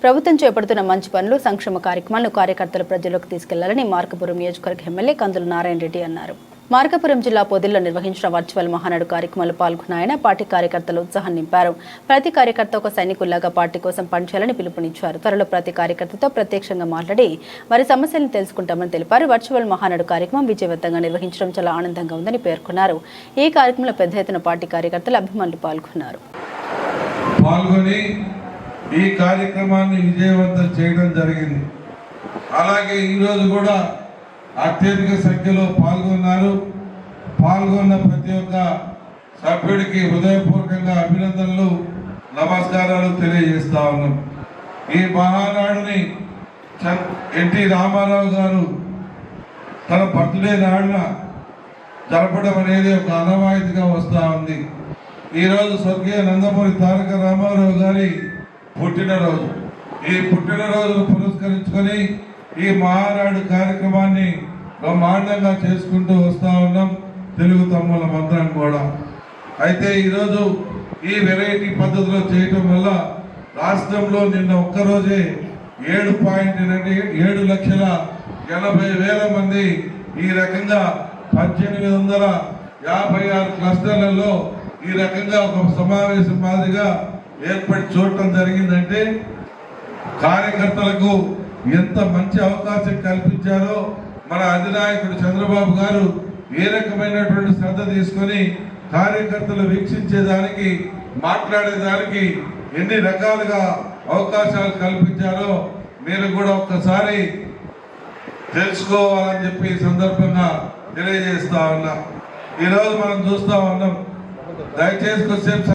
ప్రభుత్వం చేపడుతున్న మంచి పనులు, సంక్షేమ కార్యక్రమాలను కార్యకర్తలు ప్రజల్లోకి తీసుకెళ్లాలని మార్కాపురం నియోజకవర్గ ఎమ్మెల్యే కందుల నారాయణ రెడ్డి అన్నారు. మార్కాపురం జిల్లా పొదిల్లో నిర్వహించిన వర్చువల్ మహానాడు కార్యక్రమాలు పాల్గొన్న ఆయన పార్టీ కార్యకర్తలు ఉత్సాహం నింపారు. ప్రతి కార్యకర్త ఒక సైనికుల్లాగా పార్టీ కోసం పనిచేయాలని పిలుపునిచ్చారు. త్వరలో ప్రతి కార్యకర్తతో ప్రత్యక్షంగా మాట్లాడి వారి సమస్యలను తెలుసుకుంటామని తెలిపారు. వర్చువల్ మహానాడు కార్యక్రమం విజయవంతంగా నిర్వహించడం చాలా ఆనందంగా ఉందని పేర్కొన్నారు. ఈ కార్యక్రమంలో పెద్ద ఎత్తున పార్టీ కార్యకర్తలు, అభిమానులు పాల్గొన్నారు. ఈ కార్యక్రమాన్ని విజయవంతం చేయడం జరిగింది. అలాగే ఈరోజు కూడా అత్యధిక సంఖ్యలో పాల్గొన్న ప్రతి ఒక్క సభ్యుడికి హృదయపూర్వకంగా అభినందనలు, నమస్కారాలు తెలియజేస్తా ఉన్నాం. ఈ మహానాడుని ఎన్టీ రామారావు గారు తన బర్త్డే నాడున జరపడం అనేది ఒక ఆనవాయితీగా వస్తూ ఉంది. ఈరోజు స్వర్గీయ నందమూరి తారక రామారావు గారి పుట్టినరోజు. ఈ పుట్టినరోజును పురస్కరించుకొని ఈ మహానాడు కార్యక్రమాన్ని బ్రహ్మాండంగా చేసుకుంటూ వస్తూ ఉన్నాం తెలుగు తమ్ముళ్ళమందరం కూడా. అయితే ఈరోజు ఈ వెరైటీ పద్ధతిలో చేయటం వల్ల రాష్ట్రంలో నిన్న ఒక్కరోజే 7,80,000 మంది ఈ రకంగా 1856 క్లస్టర్లలో ఈ రకంగా ఒక సమావేశం మాదిరిగా ఏర్పడి చూడటం జరిగిందంటే కార్యకర్తలకు ఎంత మంచి అవకాశం కల్పించారో మన అధినాయకుడు చంద్రబాబు గారు ఏ రకమైనటువంటి శ్రద్ధ తీసుకొని కార్యకర్తలు వీక్షించేదానికి, మాట్లాడేదానికి ఎన్ని రకాలుగా అవకాశాలు కల్పించారో మీరు కూడా ఒక్కసారి తెలుసుకోవాలని చెప్పి సందర్భంగా తెలియజేస్తా ఉన్నా. ఈరోజు మనం చూస్తా ఉన్నాం. దయచేసి కొద్దిసేపు